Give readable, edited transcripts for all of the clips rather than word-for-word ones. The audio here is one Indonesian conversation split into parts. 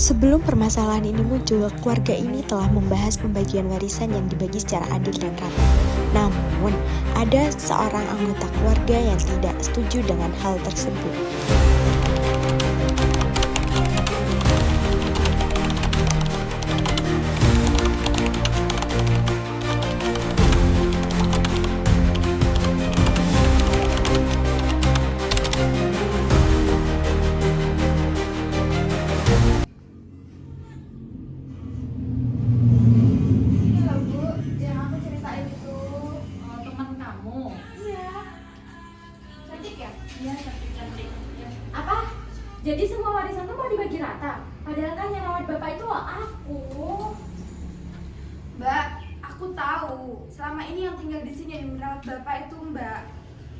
Sebelum permasalahan ini muncul, keluarga ini telah membahas pembagian warisan yang dibagi secara adil dan rata. Namun, ada seorang anggota keluarga yang tidak setuju dengan hal tersebut. Teman kamu. Iya. Cantik ya? Iya, cantik-cantik. Ya. Apa? Jadi semua warisan tuh mau dibagi rata? Padahal kan yang rawat bapak itu loh aku. Mbak, aku tahu selama ini yang tinggal di sini yang merawat bapak itu Mbak.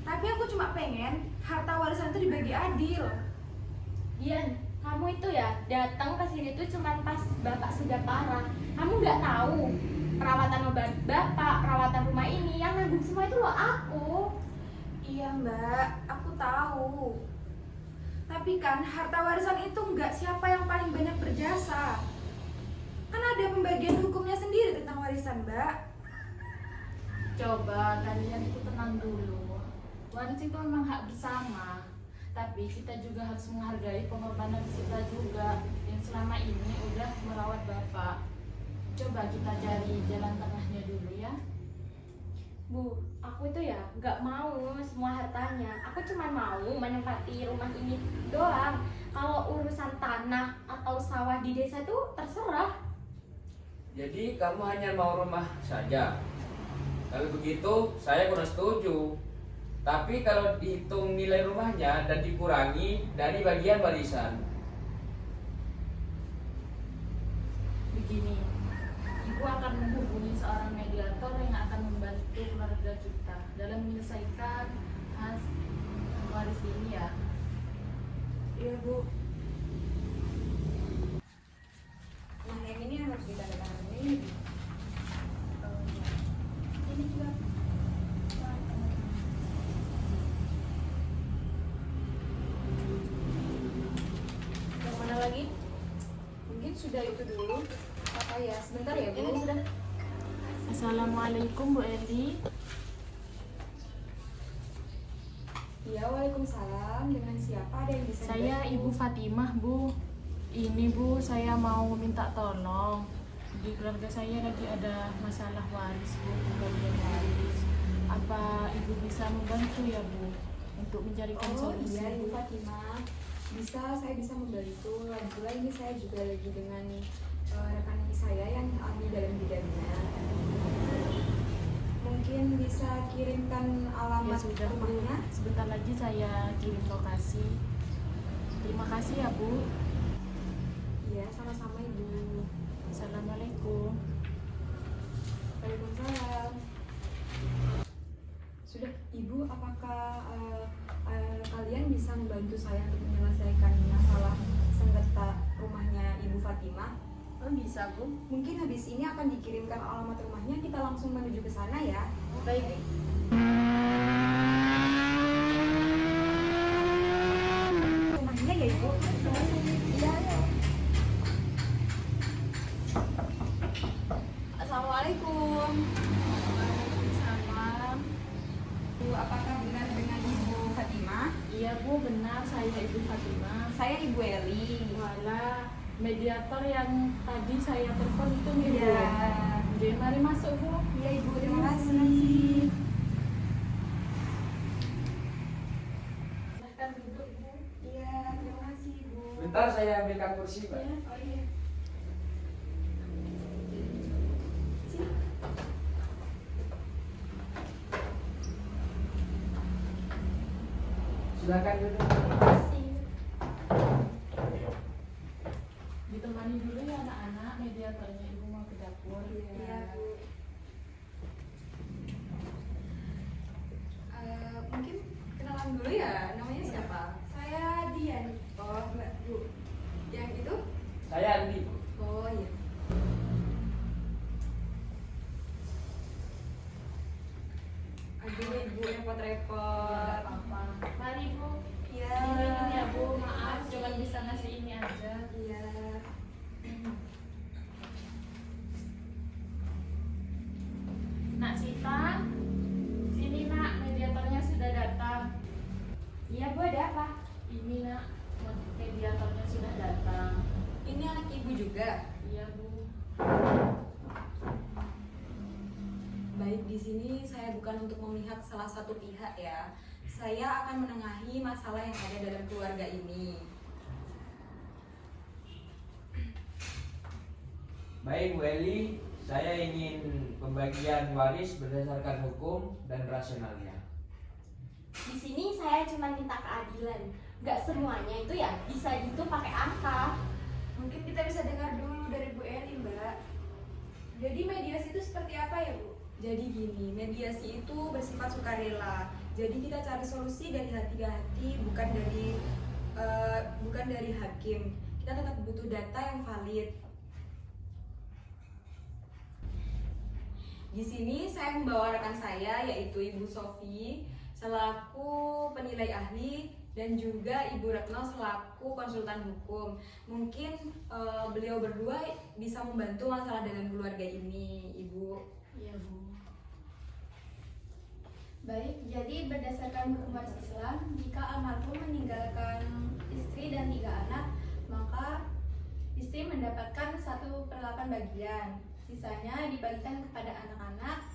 Tapi aku cuma pengen harta warisan itu dibagi adil. Dian, kamu itu ya datang ke sini tuh cuma pas bapak sudah parah. Kamu nggak tahu perawatan obat bapak, perawatan rumah ini yang nanggung semua itu loh aku. Iya Mbak, aku tahu. Tapi kan harta warisan itu nggak siapa yang paling banyak berjasa. Kan ada pembagian hukumnya sendiri tentang warisan Mbak. Coba kalian itu tenang dulu. Waris itu memang hak bersama. Tapi kita juga harus menghargai pengorbanan kita juga yang selama ini udah merawat bapak. Coba kita cari jalan tengahnya dulu ya. Bu, aku itu ya nggak mau semua hartanya. Aku cuma mau menempati rumah ini doang. Kalau urusan tanah atau sawah di desa itu terserah. Jadi kamu hanya mau rumah saja. Kalau begitu saya kurang setuju. Tapi kalau dihitung nilai rumahnya dan dikurangi dari bagian warisan. Begini, Ibu akan menghubungi seorang mediator yang akan membantu keluarga kita dalam menyelesaikan waris ini ya. Iya Bu. Nah yang ini harus ditandatangani. Ini juga. Yang mana lagi? Mungkin sudah itu dulu. Apa ya? Sebentar ya Bu. Ini sudah. Assalamualaikum Bu Eli. Iya, waalaikumsalam. Dengan siapa? Ada yang bisa Saya dibantu? Ibu Fatimah Bu. Ini Bu, saya mau minta tolong. Di keluarga saya lagi ada masalah waris Bu, pembagian waris. Apa Ibu bisa membantu ya Bu untuk mencarikan Oh solusi? iya Ibu Fatimah, saya bisa membantu. Lagi pula ini saya juga lagi dengan rekan saya yang ahli dalam bidangnya. Mungkin bisa kirimkan Ya alamat sudah Bu, rumahnya. sebentar lagi saya kirim lokasi. Terima kasih ya Bu. Iya, sama-sama Ibu. Assalamualaikum. Waalaikumsalam. Sudah Ibu, apakah kalian bisa membantu saya untuk menyelesaikan masalah sengketa rumahnya Ibu Fatimah? Oh, bisa Bu. Mungkin habis ini akan dikirimkan alamat rumahnya, kita langsung menuju ke sana ya. Baik. Rumahnya ya Ibu? Iya. Assalamualaikum. Waalaikumsalam. Bu, apakah benar dengan Ibu Fatimah? Iya Bu, benar saya Ibu Fatimah. Saya Ibu Eli. Wala, mediator yang tadi saya telepon itu nih Bu. Iya. Oke, mari masuk Bu. Iya Ibu, terima kasih. Silahkan duduk Bu. Iya, terima kasih Ibu. Bentar saya ambilkan kursi, Pak. Oh iya. Silakan duduk. Ditemani dulu ya anak-anak, mediatornya Ibu mau ke dapur. Iya Bu. Mungkin kenalan dulu ya, namanya siapa? Saya Dian. Oh Mbak Bu. Yang itu? Saya Andi. Oh iya. Aduh Ibu repot-repot. Nggak apa-apa. Mari Bu. Iya. Ini ya Bu, maaf cuma bisa ngasih ini aja. Iya. bukan untuk memihak salah satu pihak ya. Saya akan menengahi masalah yang ada dalam keluarga ini. Baik Bu Eli, saya ingin pembagian waris berdasarkan hukum dan rasionalnya. Di sini saya cuma minta keadilan. Nggak semuanya itu ya bisa gitu pakai angka. Mungkin kita bisa dengar dulu dari Bu Eli, Mbak. Jadi mediasi itu seperti apa ya, Bu? Jadi gini, mediasi itu bersifat sukarela. Jadi kita cari solusi dari hati ke hati, bukan dari hakim. Kita tetap butuh data yang valid. Di sini saya membawa rekan saya yaitu Ibu Sofi selaku penilai ahli dan juga Ibu Retno selaku konsultan hukum. Mungkin beliau berdua bisa membantu masalah dalam keluarga ini, Ibu. Iya Bu. Baik, jadi berdasarkan hukum waris Islam, jika almarhum meninggalkan istri dan 3 anak, maka istri mendapatkan 1/8 bagian. Sisanya dibagikan kepada anak-anak,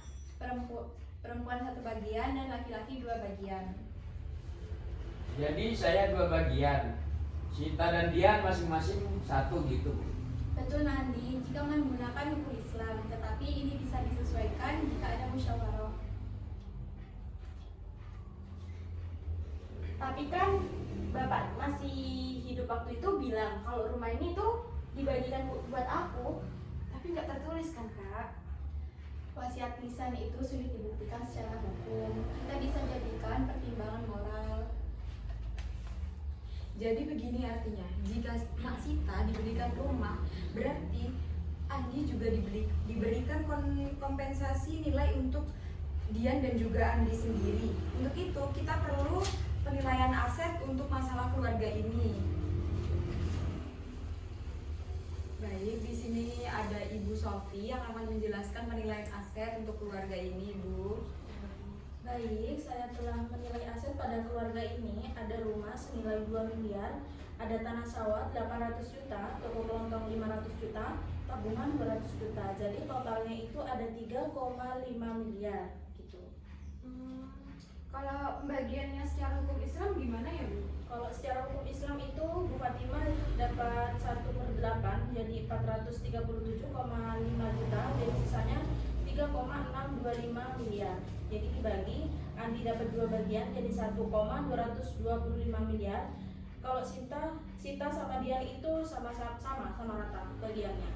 perempuan 1 bagian dan laki-laki 2 bagian. Jadi saya 2 bagian, Sita dan Dian masing-masing 1 gitu Bu. Betul Nandi, jika menggunakan hukum Islam, tetapi ini bisa disesuaikan jika ada musyawarah. Tapi kan bapak masih hidup waktu itu bilang kalau rumah ini tuh dibagikan buat aku. Tapi nggak tertulis kan, Kak? Wasiat lisan itu sulit dibuktikan secara hukum. Kita bisa jadikan pertimbangan moral. Jadi begini artinya, jika Mak Sita diberikan rumah, berarti Andi juga diberikan kompensasi nilai untuk Dian dan juga Andi sendiri. Untuk itu kita perlu penilaian aset untuk masalah keluarga ini. Baik, di sini ada Ibu Sofi yang akan menjelaskan penilaian aset untuk keluarga ini, Bu. Baik, saya telah menilai aset pada keluarga ini. Ada rumah senilai 2 miliar, ada tanah sawah 800 juta, toko kelontong 500 juta, tabungan 200 juta. Jadi totalnya itu ada 3,5 miliar gitu. Kalau pembagiannya secara hukum Islam gimana ya, Bu? Kalau secara hukum Islam itu Bu Fatimah dapat 1/8, jadi 437,5 juta, jadi sisanya 3,625 miliar. Jadi dibagi, Andi dapat 2 bagian, jadi 1,225 miliar. Kalau Sita sama Dian itu sama rata bagiannya.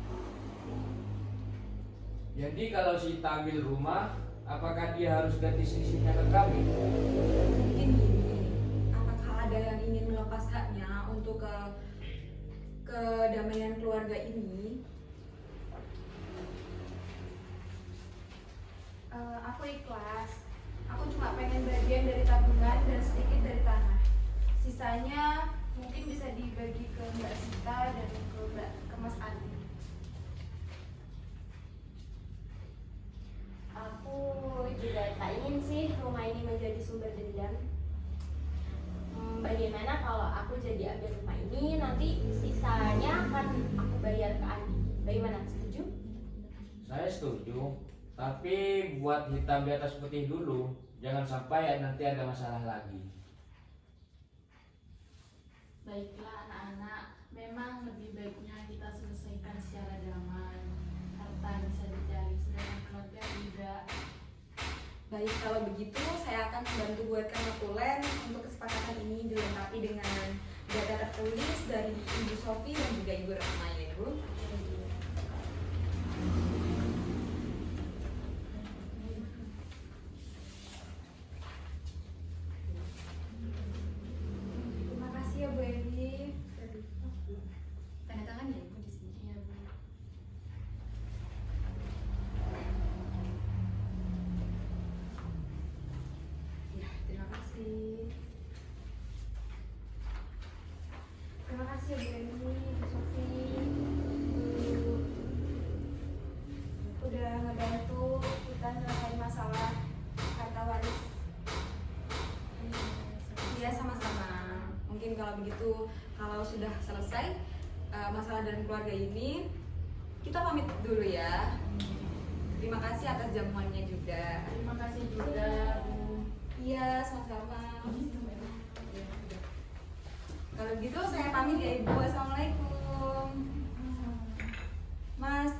Jadi kalau Sita ambil rumah, apakah dia harus ganti selisihnya ke kami? Mungkin gini, apakah ada yang ingin melepas haknya untuk kedamaian keluarga ini? Aku ikhlas. Aku cuma pengen bagian dari tabungan dan sedikit dari tanah. Sisanya mungkin bisa dibagi ke Mbak Sita dan ke Mas Andi. Aku juga tak ingin sih rumah ini menjadi sumber dendam. Bagaimana kalau aku jadi ambil rumah ini, nanti sisanya akan aku bayar ke Andi. Bagaimana? Setuju? Saya setuju, tapi buat hitam di atas putih dulu, jangan sampai nanti ada masalah lagi. Baiklah anak-anak, memang lebih baiknya kita selesaikan secara damai. Harta bisa dicari, sedangkan keluarga tidak. Baik, kalau begitu saya akan membantu buatkan notulen untuk kesepakatan ini dilengkapi dengan data tertulis dari Ibu Sofi dan juga Ibu Retno ya, Bu. Terima kasih ya Bu Eli. Tanda tangan ya Ibu di sini. Iya Bu. Ya, terima kasih. Terima kasih ya Bu Eli, Bu Sofi, udah ngebantu kita nyelesain masalah harta waris. Iya, sama-sama. Mungkin kalau begitu, kalau sudah selesai masalah dalam keluarga ini, kita pamit dulu ya. Terima kasih atas jamuannya juga. Terima kasih juga, Bu. Iya, sama-sama. Kalau gitu saya pamit ya Ibu. Assalamualaikum. Mas,